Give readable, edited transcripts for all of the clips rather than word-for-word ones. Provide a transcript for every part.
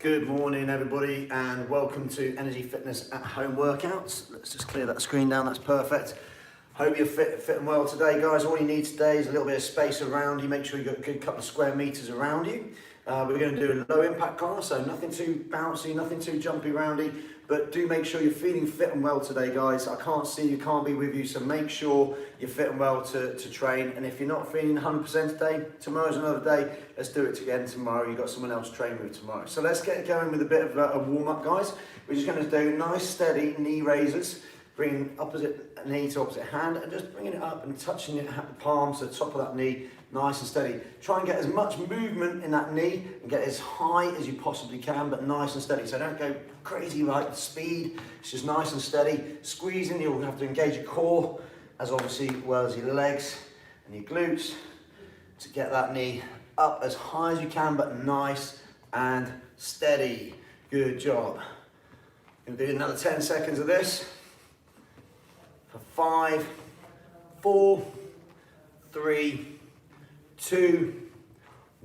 Good morning everybody and welcome to Energy Fitness at Home workouts. Let's just clear that screen down, that's perfect. Hope you're fit and well today guys. All you need today is a little bit of space around you. Make sure you've got a good couple of square meters around you. We're going to do a low impact class, so nothing too bouncy, nothing too jumpy roundy, but do make sure you're feeling fit and well today guys. I can't see you, can't be with you, so make sure you're fit and well to train. And if you're not feeling 100% today, tomorrow's another day. Let's do it again tomorrow. You've got someone else to train with tomorrow. So let's get going with a bit of a warm up guys. We're just going to do nice steady knee raises. Bringing opposite knee to opposite hand and just bringing it up and touching it at the palms to the top of that knee, nice and steady. Try and get as much movement in that knee and get as high as you possibly can, but nice and steady. So don't go crazy like the speed, it's just nice and steady. Squeezing, you'll have to engage your core as obviously well as your legs and your glutes to get that knee up as high as you can, but nice and steady. Good job. Gonna do another 10 seconds of this. 5, 4, 3, 2,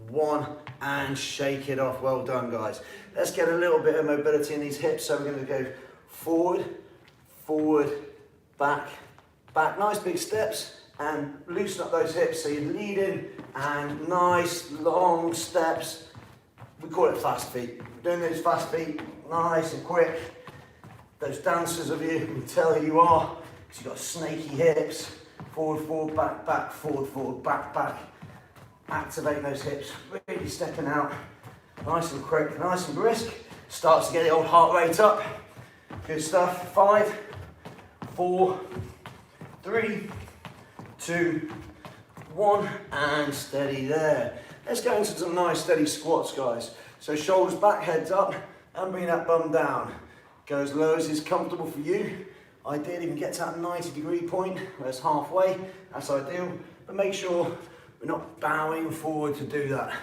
1, and shake it off. Well done, guys. Let's get a little bit of mobility in these hips. So we're going to go forward, forward, back, back. Nice big steps, and loosen up those hips. So you lead in, and nice long steps. We call it fast feet. We're doing those fast feet, nice and quick. Those dancers of you can tell who you are. So you've got snaky hips, forward, forward, back, back, forward, forward, back, back. Activate those hips, really stepping out. Nice and quick, nice and brisk. Starts to get the old heart rate up. Good stuff. 5, 4, 3, 2, 1, and steady there. Let's go into some nice steady squats, guys. So shoulders back, heads up, and bring that bum down. Go as low as is comfortable for you. Ideally, we can get to that 90-degree point, where it's halfway, that's ideal. But make sure we're not bowing forward to do that.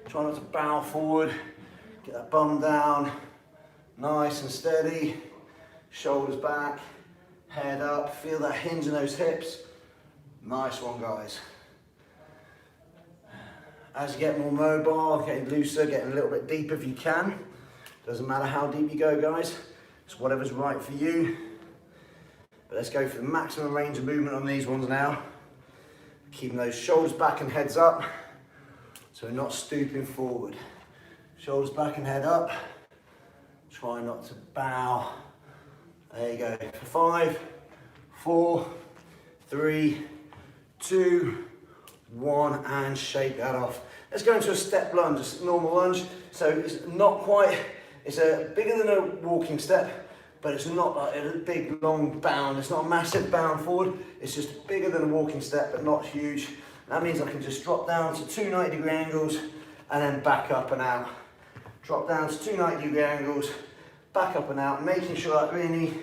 Try not to bow forward, get that bum down, nice and steady. Shoulders back, head up, feel that hinge in those hips. Nice one, guys. As you get more mobile, getting looser, getting a little bit deeper if you can. Doesn't matter how deep you go, guys. It's whatever's right for you. But let's go for the maximum range of movement on these ones now. Keeping those shoulders back and heads up, so we're not stooping forward. Shoulders back and head up. Try not to bow. There you go. 5, 4, 3, 2, 1, and shake that off. Let's go into a step lunge, just a normal lunge. So it's not quite, it's bigger than a walking step, but it's not like a big long bound. It's not a massive bound forward. It's just bigger than a walking step, but not huge. That means I can just drop down to 2 90-degree angles and then back up and out. Drop down to 2 90-degree angles, back up and out, making sure that really,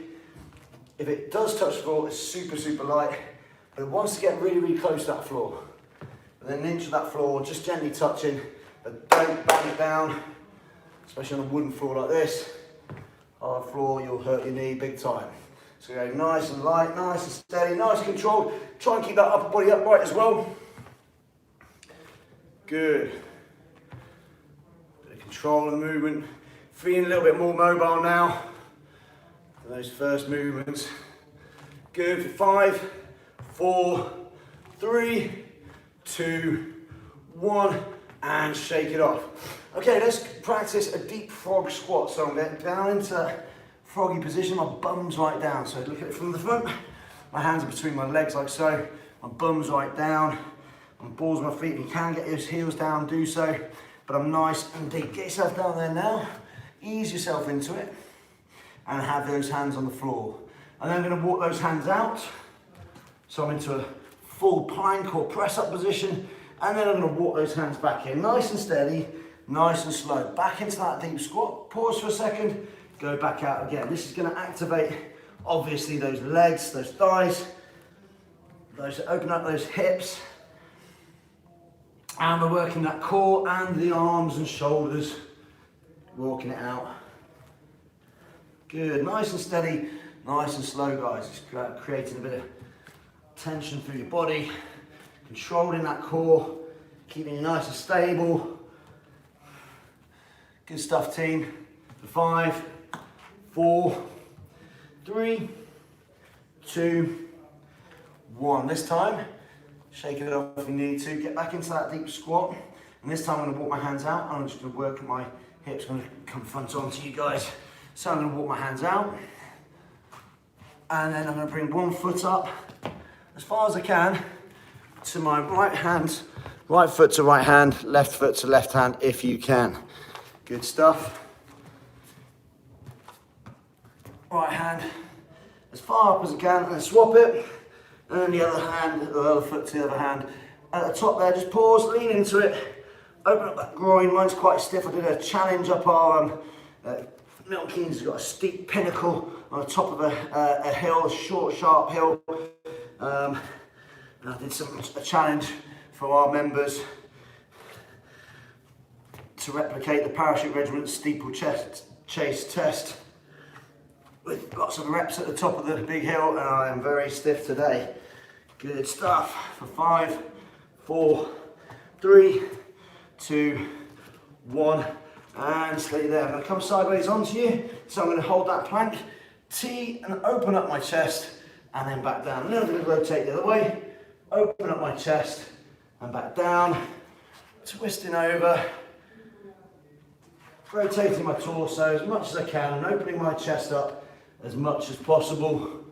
if it does touch the floor, it's super, super light, but it wants to get really, really close to that floor. And then an inch of that floor, just gently touching, but don't bang it down, especially on a wooden floor like this. Hard floor, you'll hurt your knee big time. So go nice and light, nice and steady, nice control. Try and keep that upper body upright as well. Good. Bit of control of the movement. Feeling a little bit more mobile now for those first movements. Good for 5, 4, 3, 2, 1, and shake it off. Okay, let's practice a deep frog squat. So I'm getting down into that froggy position, my bum's right down. So look at it from the front, my hands are between my legs like so, my bum's right down, I'm balls of my feet. If you can get your heels down, do so, but I'm nice and deep. Get yourself down there now, ease yourself into it, and have those hands on the floor. And then I'm gonna walk those hands out, so I'm into a full plank or press up position, and then I'm gonna walk those hands back in, nice and steady, nice and slow. Back into that deep squat, pause for a second, go back out again. This is gonna activate, obviously, those legs, those thighs, those open up those hips, and we're working that core and the arms and shoulders, walking it out. Good, nice and steady, nice and slow, guys. Just creating a bit of tension through your body, controlling that core, keeping it nice and stable. Good stuff, team. For 5, 4, 3, 2, 1. This time, shake it off if you need to. Get back into that deep squat. And this time I'm going to walk my hands out. I'm just going to work at my hips. I'm going to come front on to you guys. So I'm going to walk my hands out. And then I'm going to bring one foot up as far as I can to my right hand. Right foot to right hand, left foot to left hand if you can. Good stuff. Right hand as far up as I can, and then swap it. And then the other hand, the other foot to the other hand. At the top there, just pause, lean into it. Open up that groin. Mine's quite stiff. I did a challenge up our Milton Keynes has got a steep pinnacle on the top of a hill, a short, sharp hill. And I did a challenge for our members to replicate the parachute regiment's steeplechase test with lots of reps at the top of the big hill, and I am very stiff today. Good stuff. For 5, 4, 3, 2, 1, and stay there. I'm going to come sideways onto you, so I'm going to hold that plank, T, and open up my chest, and then back down. And then I'm going to rotate the other way, open up my chest, and back down, twisting over, rotating my torso as much as I can, and opening my chest up as much as possible.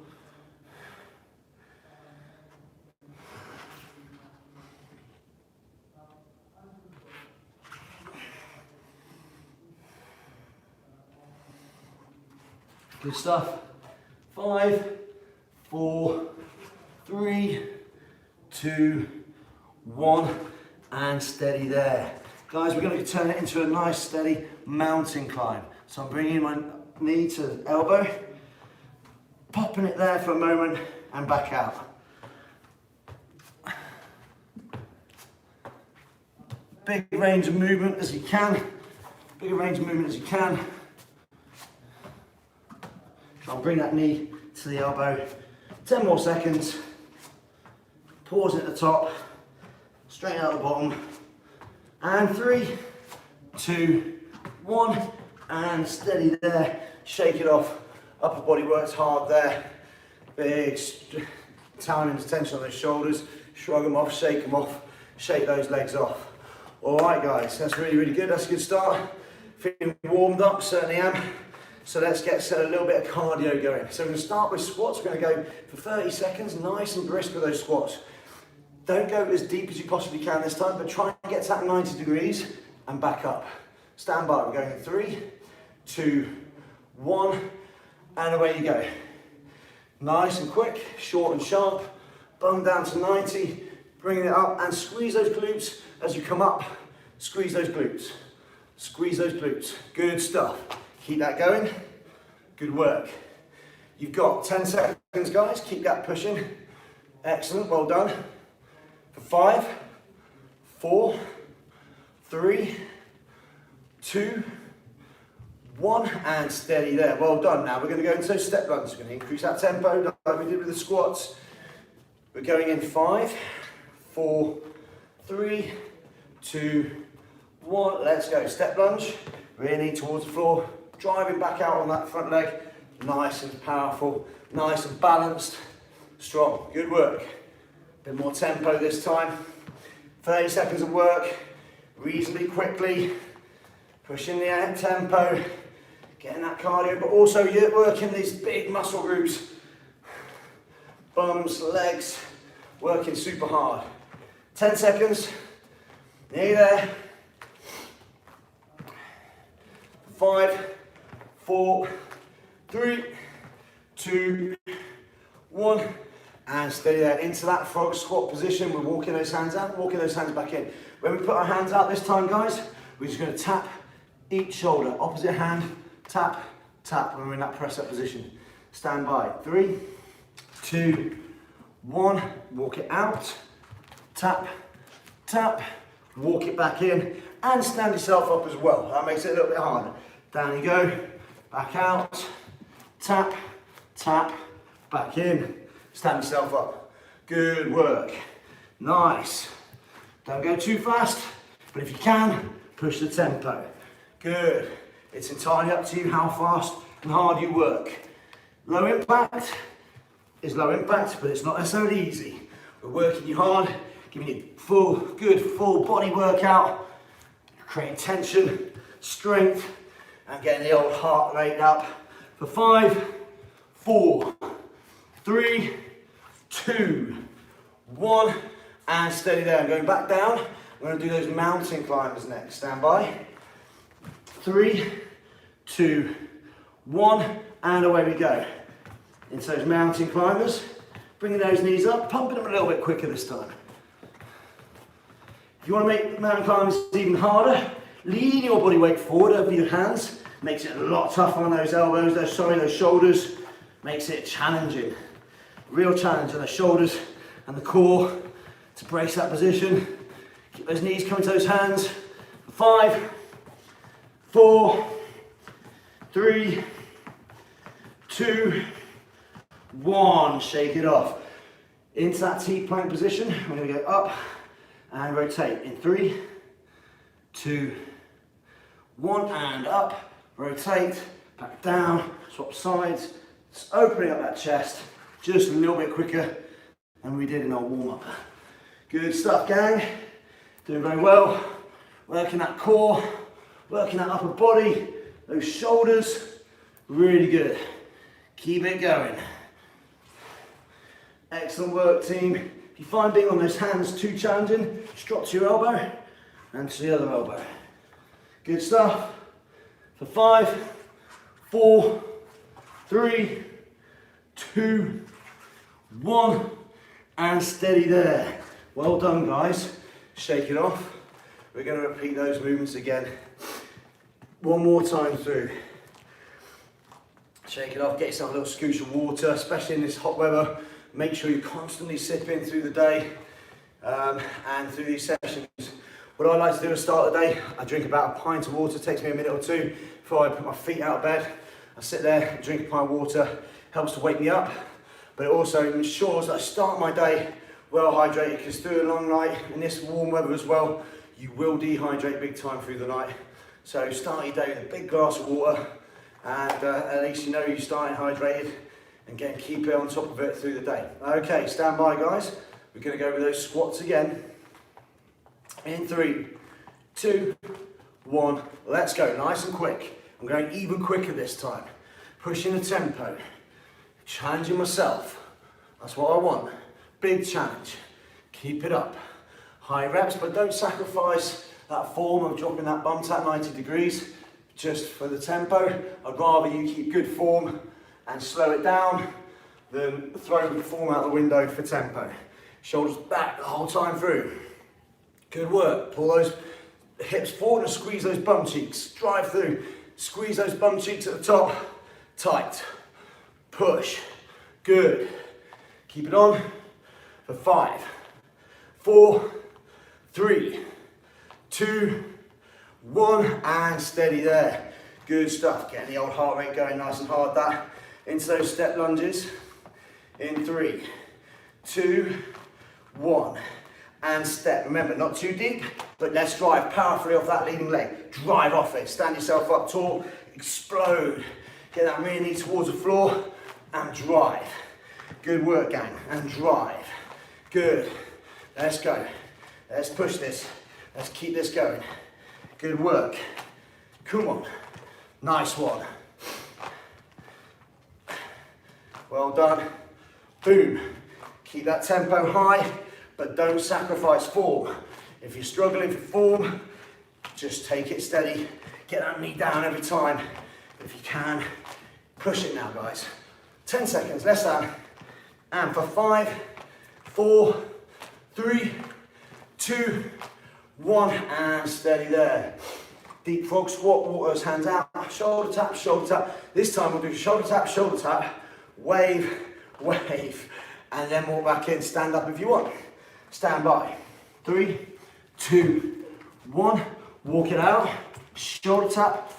Good stuff. 5, 4, 3, 2, 1, and steady there. Guys, we're going to turn it into a nice steady mountain climb. So I'm bringing my knee to the elbow, popping it there for a moment, and back out. Big range of movement as you can. Bigger range of movement as you can. Try and bring that knee to the elbow. 10 more seconds. Pause at the top. Straighten out the bottom. And 3, 2, 1. And steady there. Shake it off. Upper body works hard there. Big time and tension on those shoulders. Shrug them off, shake them off. Shake those legs off. All right, guys. That's really, really good. That's a good start. Feeling warmed up, certainly am. So let's get a little bit of cardio going. So we're going to start with squats. We're going to go for 30 seconds, nice and brisk with those squats. Don't go as deep as you possibly can this time, but try and get to that 90 degrees and back up. Stand by. We're going in 3, 2, 1, and away you go. Nice and quick, short and sharp. Bum down to 90, bringing it up, and squeeze those glutes as you come up. Squeeze those glutes. Squeeze those glutes. Good stuff. Keep that going. Good work. You've got 10 seconds, guys. Keep that pushing. Excellent. Well done. For 5, 4, 3, 2, 1, and steady there. Well done. Now we're going to go into step lunges. We're going to increase that tempo like we did with the squats. We're going in 5, 4, 3, 2, 1. Let's go. Step lunge. Really towards the floor. Driving back out on that front leg. Nice and powerful. Nice and balanced. Strong. Good work. A bit more tempo this time. 30 seconds of work. Reasonably quickly. Pushing the tempo. Getting that cardio, but also you're working these big muscle groups. Bums, legs. Working super hard. 10 seconds. Nearly there. 5, 4, 3, 2, 1, and steady there. Into that frog squat position. We're walking those hands out, walking those hands back in. When we put our hands out this time, guys, we're just going to tap each shoulder. Opposite hand, tap, tap when we're in that press up position. Stand by. 3, 2, 1. Walk it out. Tap, tap. Walk it back in. And stand yourself up as well. That makes it a little bit harder. Down you go. Back out. Tap, tap. Back in. Stand yourself up. Good work. Nice. Don't go too fast, but if you can, push the tempo. Good. It's entirely up to you how fast and hard you work. Low impact is low impact, but it's not necessarily easy. We're working you hard, giving you good full body workout, creating tension, strength, and getting the old heart rate up for 5, 4, 3, 2, 1, and steady there. I'm going back down. We're going to do those mountain climbers next. Stand by. 3, 2, 1, and away we go. Into those mountain climbers, bringing those knees up, pumping them a little bit quicker this time. If you want to make mountain climbers even harder, lean your body weight forward over your hands. Makes it a lot tougher on those elbows, those shoulders. Makes it challenging. Real challenge on the shoulders and the core to brace that position. Keep those knees coming to those hands. 5, 4, 3, 2, 1. Shake it off. Into that T-plank position. We're going to go up and rotate in 3, 2, 1, and up. Rotate, back down, swap sides. Just opening up that chest just a little bit quicker than we did in our warm-up. Good stuff, gang. Doing very well. Working that core, working that upper body, those shoulders. Really good. Keep it going. Excellent work, team. If you find being on those hands too challenging, just drop to your elbow and to the other elbow. Good stuff. For 5, 4, 3, 2, 1, and steady there. Well done, guys. Shake it off. We're going to repeat those movements again. One more time through. Shake it off, get yourself a little scoosh of water, especially in this hot weather. Make sure you're constantly sipping through the day and through these sessions. What I like to do at the start of the day, I drink about a pint of water. It takes me a minute or two before I put my feet out of bed. I sit there, drink a pint of water, helps to wake me up, but it also ensures that I start my day well hydrated, because through a long night in this warm weather as well, you will dehydrate big time through the night. So start your day with a big glass of water, and at least you know you're starting hydrated, and again, keep it on top of it through the day. Okay, stand by, guys. We're going to go with those squats again. In 3, 2, 1, let's go. Nice and quick. I'm going even quicker this time. Pushing the tempo. Challenging myself. That's what I want. Big challenge. Keep it up. High reps, but don't sacrifice that form of dropping that bum tap 90 degrees just for the tempo. I'd rather you keep good form and slow it down than throw good form out the window for tempo. Shoulders back the whole time through. Good work. Pull those hips forward and squeeze those bum cheeks. Drive through. Squeeze those bum cheeks at the top. Tight. Push. Good. Keep it on for 5, 4, 3, 2, 1, and steady there. Good stuff. Getting the old heart rate going nice and hard. That into those step lunges. In 3, 2, 1. And step. Remember, not too deep, but let's drive powerfully off that leading leg. Drive off it. Stand yourself up tall. Explode. Get that rear knee towards the floor and drive. Good work, gang. And drive. Good. Let's go. Let's push this. Let's keep this going. Good work. Come on. Nice one. Well done. Boom. Keep that tempo high, but don't sacrifice form. If you're struggling for form, just take it steady. Get that knee down every time. If you can, push it now, guys. 10 seconds, less than. And for 5, 4, 3, 2, 1, and steady there. Deep frog squat, walk those hands out. Shoulder tap, shoulder tap. This time we'll do shoulder tap, wave, wave. And then walk back in, stand up if you want. Stand by. 3, 2, 1. Walk it out. Shoulder tap.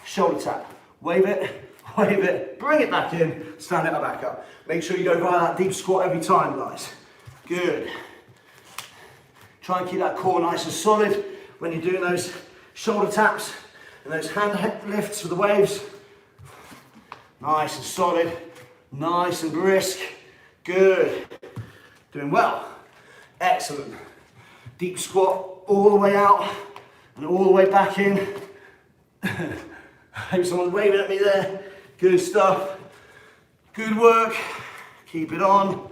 Wave it, bring it back in, stand it back up. Make sure you go via that deep squat every time, guys. Good. Try and keep that core nice and solid when you're doing those shoulder taps. And those hand lifts for the waves. Nice and solid, nice and brisk. Good. Doing well. Excellent. Deep squat all the way out and all the way back in. I hope someone's waving at me there. Good stuff. Good work. Keep it on.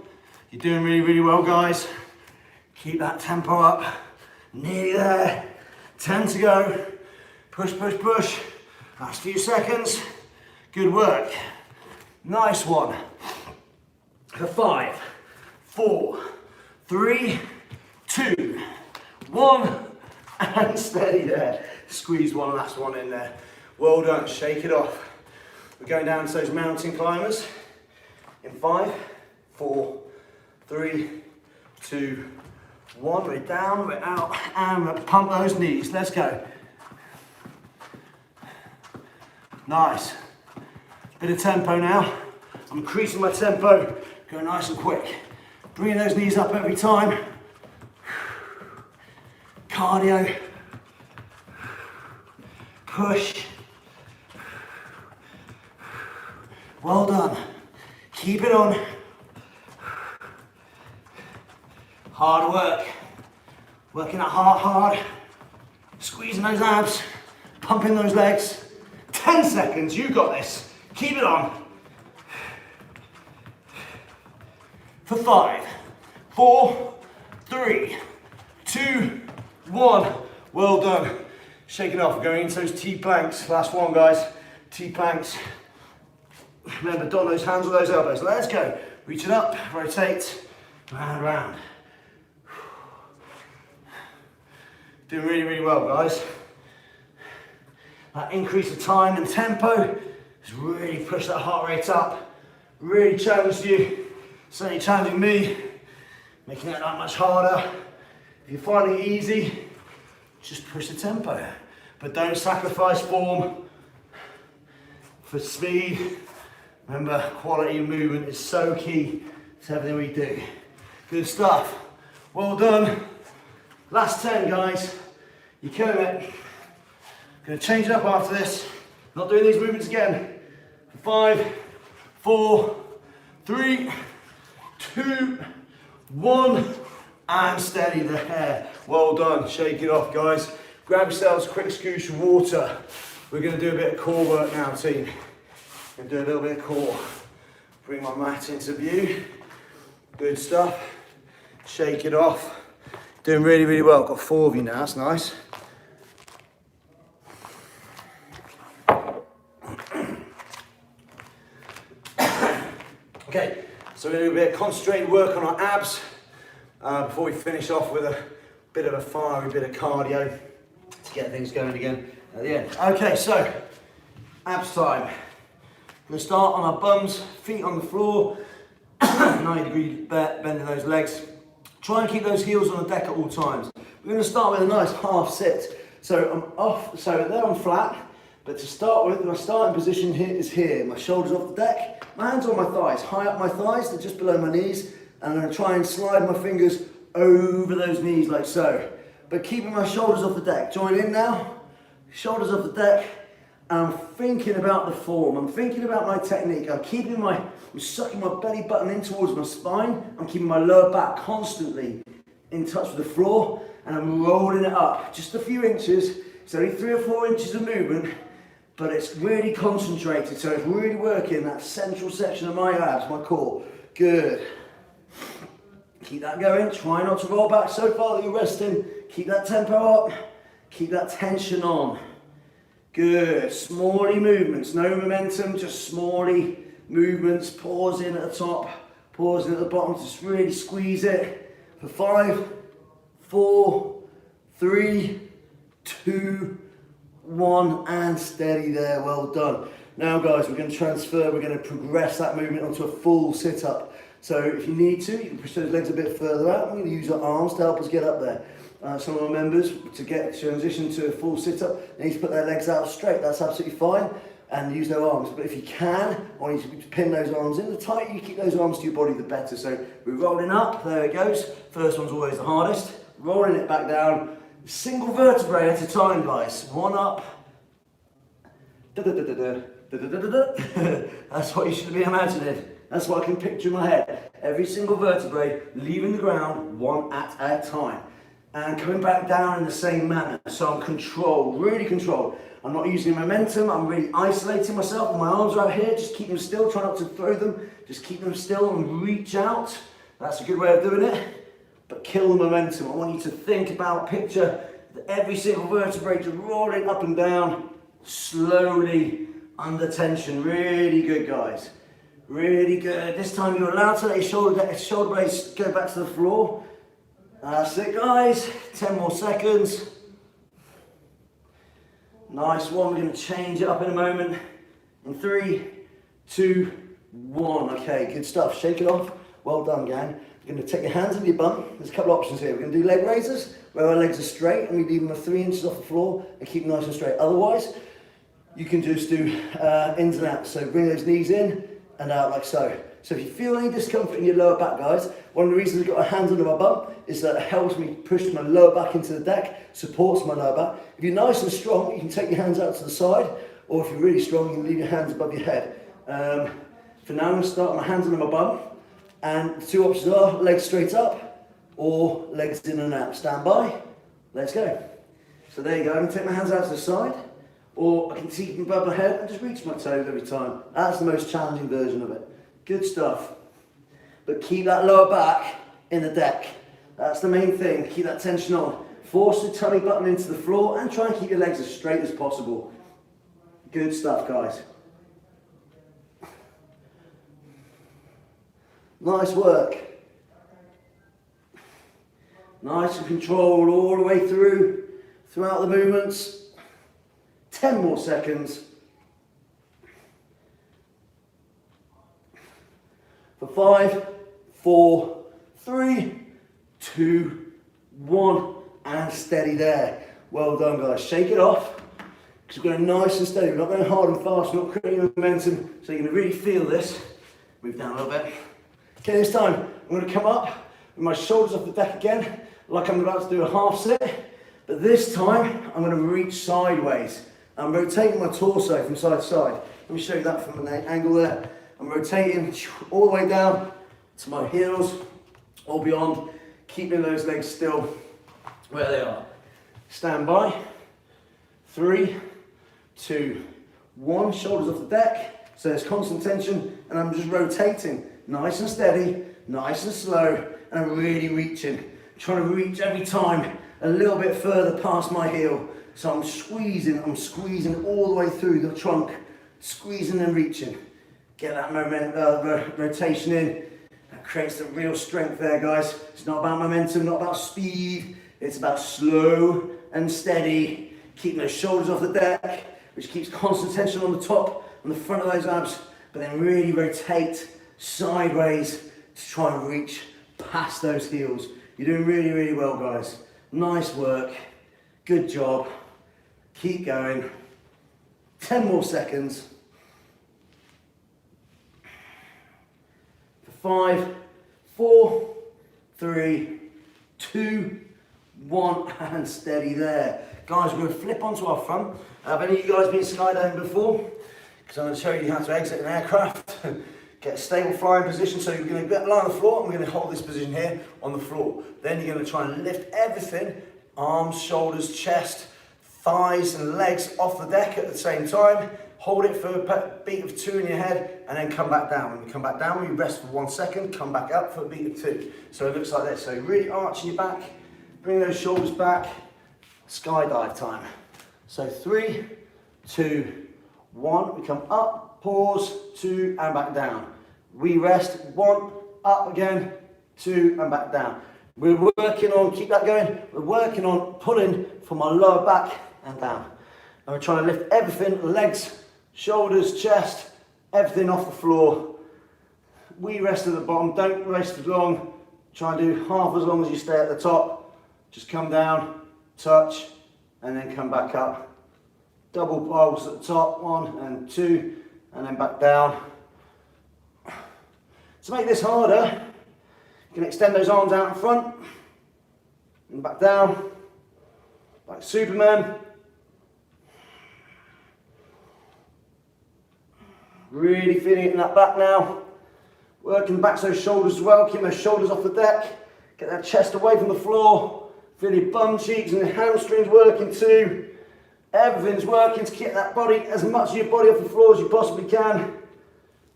You're doing really, really well, guys. Keep that tempo up. Nearly there. 10 to go. Push, push, push. Last few seconds. Good work. Nice one. For 5, 4, 3, 2, 1, and steady there. Squeeze one last one in there. Well done, shake it off. We're going down to those mountain climbers. In 5, 4, 3, 2, 1. We're down, we're out, and we're pump those knees. Let's go. Nice. Bit of tempo now. I'm increasing my tempo, going nice and quick. Bringing those knees up every time. Cardio. Push. Well done. Keep it on. Hard work. Working that heart hard. Squeezing those abs. Pumping those legs. 10 seconds, you got this. Keep it on. For 5, 4, 3, 2, 1. Well done. Shake it off. Going into those T-planks. Last one, guys. T-planks. Remember, don't those hands or those elbows. Let's go. Reach it up, rotate, round, round. Doing really, really well, guys. That increase of time and tempo has really pushed that heart rate up. Really challenged you. Certainly challenging me, making it that much harder. If you're finding it easy, just push the tempo. But don't sacrifice form for speed. Remember, quality of movement is so key to everything we do. Good stuff. Well done. Last 10, guys. You're killing it. Gonna change it up after this. Not doing these movements again. 5, 4, 3, 2, 1, and steady there. Well done. Shake it off, guys. Grab yourselves a quick scoosh of water. We're gonna do a bit of core work now, team. Gonna do a little bit of core. Bring my mat into view. Good stuff. Shake it off. Doing really, really well. Got 4 of you now, that's nice. Okay, so we're going to do a bit of concentrated work on our abs before we finish off with a bit of a fiery bit of cardio to get things going again at the end. Okay, so abs time. We're going to start on our bums, feet on the floor, 90-degree bending those legs. Try and keep those heels on the deck at all times. We're going to start with a nice half sit. So I'm off, so there I'm flat, but to start with, my starting position here is here. My shoulders off the deck. My hands on my thighs, high up my thighs, they're just below my knees, and I'm going to try and slide my fingers over those knees like so. But keeping my shoulders off the deck. Join in now, shoulders off the deck, and I'm thinking about the form, I'm thinking about my technique, I'm sucking my belly button in towards my spine, I'm keeping my lower back constantly in touch with the floor, and I'm rolling it up, just a few inches. It's only 3 or 4 inches of movement, but it's really concentrated, so it's really working that central section of my abs, my core. Good. Keep that going. Try not to roll back so far that you're resting. Keep that tempo up. Keep that tension on. Good. Smally movements. No momentum, just smally movements. Pausing at the top, pausing at the bottom. Just really squeeze it. For 5, 4, 3, 2, 1, and steady there. Well done. Now guys, we're going to transfer, we're going to progress that movement onto a full sit-up. So if you need to, you can push those legs a bit further out. We're going to use our arms to help us get up there. Some of our members, to transition to a full sit-up, they need to put their legs out straight. That's absolutely fine. And use their arms. But if you can, I want you to pin those arms in. The tighter you keep those arms to your body, the better. So we're rolling up, there it goes. First one's always the hardest. Rolling it back down. Single vertebrae at a time, guys. One up, That's what you should be imagining. That's what I can picture in my head. Every single vertebrae leaving the ground one at a time and coming back down in the same manner. So I'm controlled, really controlled. I'm not using momentum, I'm really isolating myself. My arms are out here, just keep them still, try not to throw them. Just keep them still and reach out. That's a good way of doing it. But kill the momentum. I want you to think about, picture that every single vertebrae just rolling up and down, slowly, under tension. Really good, guys. Really good. This time you're allowed to let your shoulder blades go back to the floor. That's it, guys. 10 more seconds. Nice one. We're going to change it up in a moment. In 3, 2, 1. Okay, good stuff. Shake it off. Well done, gang. You're going to take your hands on your bum. There's a couple of options here. We're going to do leg raises, where our legs are straight and we leave them 3 inches off the floor and keep them nice and straight. Otherwise, you can just do ins and outs. So bring those knees in and out like so. So if you feel any discomfort in your lower back, guys, one of the reasons I've got my hands under my bum is that it helps me push my lower back into the deck, supports my lower back. If you're nice and strong, you can take your hands out to the side, or if you're really strong, you can leave your hands above your head. For now, I'm going to start with my hands under my bum, and the 2 options are legs straight up, or legs in and out. Stand by, let's go. So there you go, I can take my hands out to the side, or I can keep them above my head and just reach my toes every time. That's the most challenging version of it. Good stuff. But keep that lower back in the deck. That's the main thing. Keep that tension on. Force the tummy button into the floor and try and keep your legs as straight as possible. Good stuff, guys. Nice work. Nice and controlled all the way throughout the movements. 10 more seconds. For 5, 4, 3, 2, 1, and steady there. Well done, guys. Shake it off, because we're going nice and steady. We're not going hard and fast, we're not creating momentum, so you're going to really feel this. Move down a little bit. Okay, this time, I'm going to come up with my shoulders off the deck again, like I'm about to do a half sit, but this time, I'm going to reach sideways. I'm rotating my torso from side to side. Let me show you that from an angle there. I'm rotating all the way down to my heels or beyond, keeping those legs still where they are. Stand by. 3, 2, 1. Shoulders off the deck. So there's constant tension, and I'm just rotating. Nice and steady, nice and slow, and I'm really reaching. Trying to reach every time a little bit further past my heel. So I'm squeezing all the way through the trunk, squeezing and reaching. Get that rotation in. That creates the real strength there, guys. It's not about momentum, not about speed. It's about slow and steady. Keeping those shoulders off the deck, which keeps constant tension on the top, on the front of those abs, but then really rotate sideways to try and reach past those heels. You're doing really, really well, guys. Nice work. Good job. Keep going. 10 more seconds. 5, 4, 3, 2, 1, and steady there. Guys, we're going to flip onto our front. Have any of you guys been skydiving before? Because I'm going to show you how to exit an aircraft. Get a stable flying position. So you're going to lie on the floor, and we're going to hold this position here on the floor. Then you're going to try and lift everything, arms, shoulders, chest, thighs and legs off the deck at the same time. Hold it for a beat of 2 in your head, and then come back down. When you come back down, you rest for 1 second, come back up for a beat of 2. So it looks like this. So really arching your back, bring those shoulders back, skydive time. So 3, 2, 1, we come up, pause, 2, and back down. We rest, 1, up again, 2, and back down. We're working on, keep that going, we're working on pulling from our lower back and down. And we're trying to lift everything, legs, shoulders, chest, everything off the floor. We rest at the bottom, don't rest as long. Try and do half as long as you stay at the top. Just come down, touch, and then come back up. Double pulse at the top, 1 and 2, and then back down. To make this harder, you can extend those arms out in front, and back down, like Superman. Really feeling it in that back now. Working back those shoulders as well, keep those shoulders off the deck. Get that chest away from the floor. Feel your bum cheeks and your hamstrings working too. Everything's working to keep that body, as much of your body off the floor as you possibly can.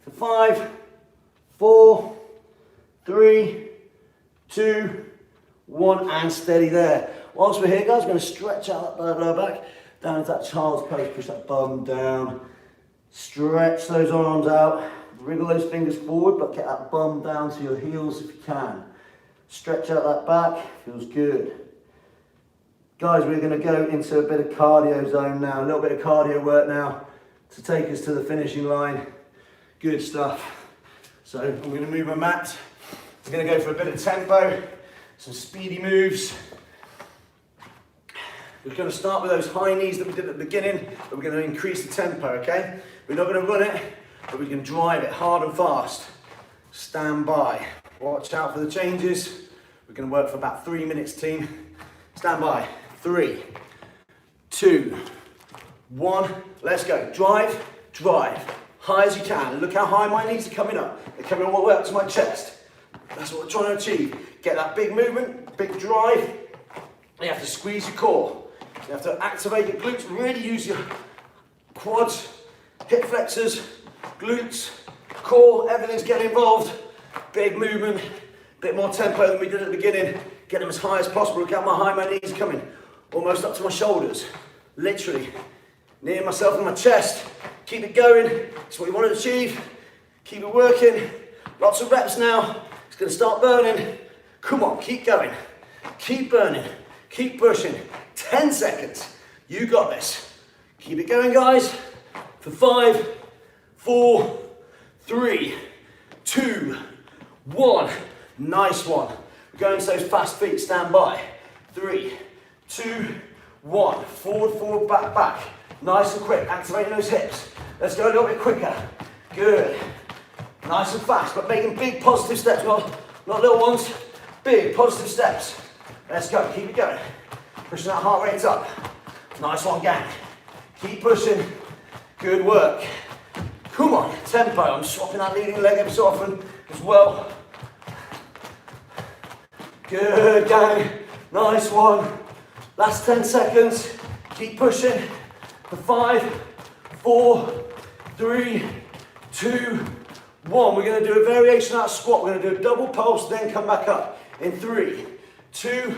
For 5, 4, 3, 2, 1, and steady there. Whilst we're here, guys, we're going to stretch out that lower back, down into that child's pose, push that bum down. Stretch those arms out, wriggle those fingers forward, but get that bum down to your heels if you can. Stretch out that back, feels good. Guys, we're going to go into a bit of cardio zone now, a little bit of cardio work now to take us to the finishing line. Good stuff. So I'm going to move my mat. We're going to go for a bit of tempo, some speedy moves. We're going to start with those high knees that we did at the beginning, but we're going to increase the tempo, okay? We're not going to run it, but we can drive it hard and fast. Stand by. Watch out for the changes. We're going to work for about 3 minutes, team. Stand by. 3, 2, 1. Let's go. Drive, drive. High as you can. Look how high my knees are coming up. They're coming all the way up to my chest. That's what we're trying to achieve. Get that big movement, big drive. You have to squeeze your core. You have to activate your glutes. Really use your quads, hip flexors, glutes, core. Everything's getting involved. Big movement. Bit more tempo than we did at the beginning. Get them as high as possible. Look how high my knees are coming. Almost up to my shoulders. Literally. Near myself and my chest. Keep it going. It's what you want to achieve. Keep it working. Lots of reps now. It's going to start burning. Come on, keep going. Keep burning. Keep pushing. 10 seconds. You got this. Keep it going, guys. For 5, 4, 3, 2, 1. Nice one. We're going to those fast feet. Stand by. 3, 2, 1. Forward, forward, back, back. Nice and quick. Activating those hips. Let's go a little bit quicker. Good. Nice and fast, but making big positive steps. Not little ones. Big positive steps. Let's go. Keep it going. Pushing that heart rate up. Nice one, gang. Keep pushing. Good work. Come on. Tempo. I'm swapping that leading leg every so often as well. Good, gang. Nice one. Last 10 seconds. Keep pushing. For 5, 4, 3, 2, 1. We're going to do a variation of that squat. We're going to do a double pulse, then come back up. In 3, 2,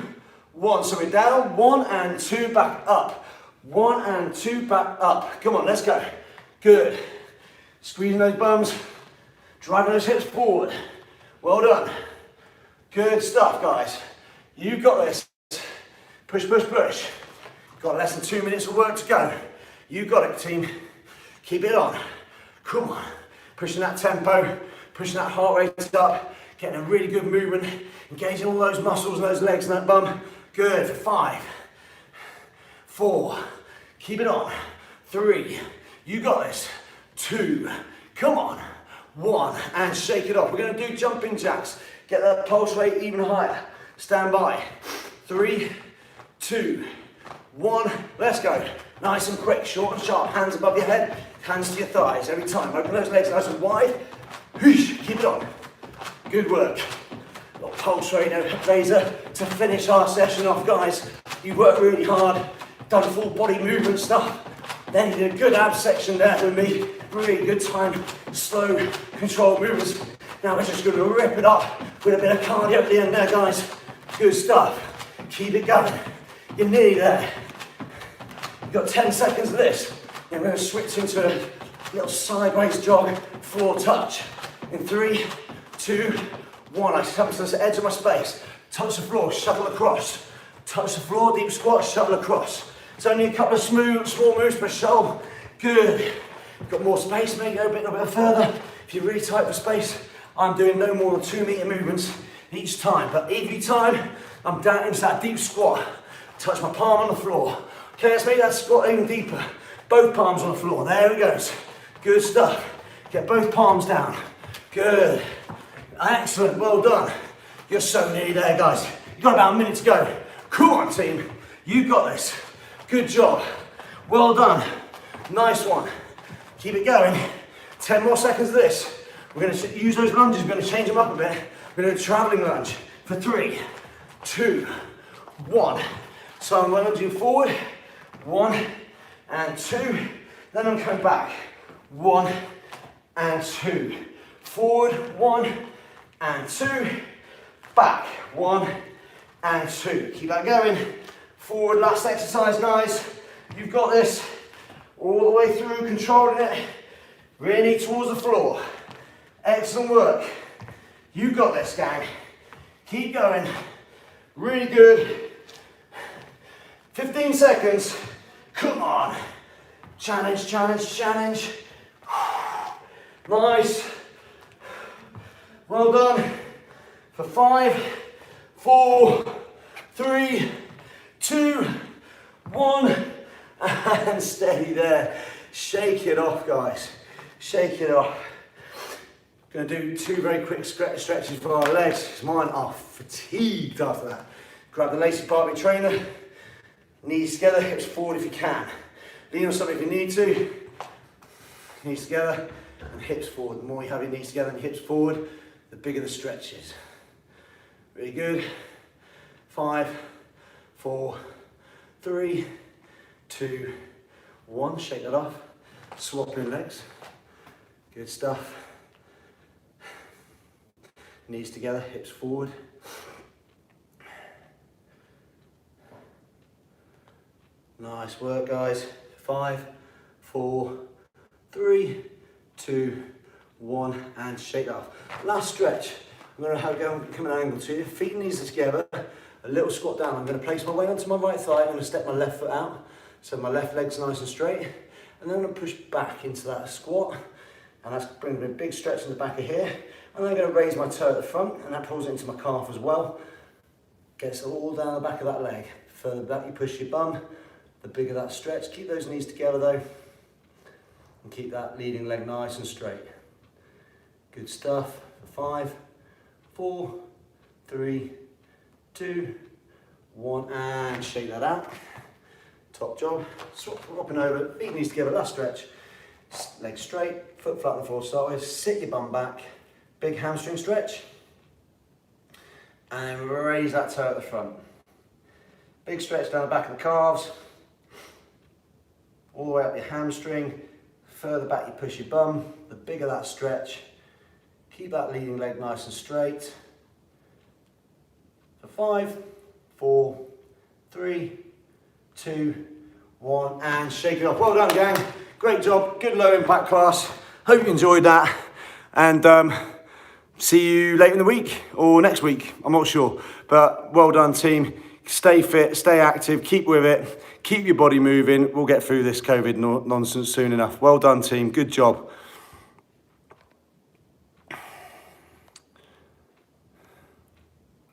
1. So we're down. 1 and 2, back up. 1 and 2, back up. Come on, let's go. Good. Squeezing those bums. Driving those hips forward. Well done. Good stuff, guys. You've got this. Push, push, push. Got less than 2 minutes of work to go. You got it, team. Keep it on. Come on. Pushing that tempo, pushing that heart rate up, getting a really good movement, engaging all those muscles and those legs and that bum. Good. For 5, 4, keep it on. 3, you got this. 2, come on. 1, and shake it off. We're going to do jumping jacks. Get that pulse rate even higher. Stand by. 3, 2, 1, let's go. Nice and quick, short and sharp, hands above your head, hands to your thighs every time. Open those legs nice and wide. Keep it on. Good work. Little pulse raiser to finish our session off, guys. You worked really hard, done full body movement stuff. Then you did a good ab section there with me. Really good time, slow, controlled movements. Now we're just going to rip it up with a bit of cardio at the end there, guys. Good stuff. Keep it going. You're nearly there. You've got 10 seconds of this. Then we're going to switch into a little sideways jog, floor touch. In 3, 2, 1. I come to the edge of my space. Touch the floor, shuttle across. Touch the floor, deep squat, shuttle across. It's only a couple of small moves per show. Good. Got more space, maybe go a bit further. If you're really tight for space, I'm doing no more than 2 meter movements each time. But every time I'm down into that deep squat, touch my palm on the floor. Okay, let's make that squat even deeper. Both palms on the floor. There it goes. Good stuff. Get both palms down. Good. Excellent. Well done. You're so nearly there, guys. You've got about a minute to go. Come on, team. You got this. Good job. Well done. Nice one. Keep it going. 10 more seconds of this. We're going to use those lunges, we're going to change them up a bit. We're going to do a travelling lunge for 3, 2, 1. So I'm lunging forward, 1 and 2. Then I'm coming back, 1 and 2. Forward, 1 and 2. Back, 1 and 2. Keep that going. Forward, last exercise, guys. You've got this. All the way through, controlling it. Really towards the floor. Excellent work. You've got this, gang. Keep going. Really good. 15 seconds. Come on. Challenge, challenge, challenge. Nice. Well done. For 5, 4, 3, 2, 1. And steady there. Shake it off, guys. Shake it off. Going to do 2 very quick stretches for our legs, because mine are fatigued after that. Grab the lacy part of your trainer, knees together, hips forward if you can. Lean on something if you need to. Knees together and hips forward. The more you have your knees together and your hips forward, the bigger the stretch is. Really good. 5, 4, 3, 2, 1. Shake that off. Swapping legs. Good stuff. Knees together, hips forward. Nice work, guys. 5, 4, 3, 2, 1, and shake that off. Last stretch. I'm going to have come an angle to you. Feet and knees together. A little squat down. I'm going to place my weight onto my right thigh. I'm going to step my left foot out. So my left leg's nice and straight. And then I'm going to push back into that squat. And that's bringing a big stretch in the back of here. And then I'm going to raise my toe at the front, and that pulls it into my calf as well. Gets it all down the back of that leg. Further back you push your bum, the bigger that stretch. Keep those knees together though. And keep that leading leg nice and straight. Good stuff. For 5, 4, 3, 2, 1, and shake that out. Top job. Swapping over, feet knees together, last stretch. Legs straight, foot flat on the floor, start with. Sit your bum back. Big hamstring stretch. And raise that toe at the front. Big stretch down the back of the calves. All the way up your hamstring. Further back you push your bum. The bigger that stretch. Keep that leading leg nice and straight. For 5, 4, 3, 2, 1, and shake it off. Well done, gang. Great job. Good low impact class. Hope you enjoyed that. And see you later in the week or next week. I'm not sure. But well done, team. Stay fit, stay active, keep with it. Keep your body moving. We'll get through this COVID nonsense soon enough. Well done, team. Good job.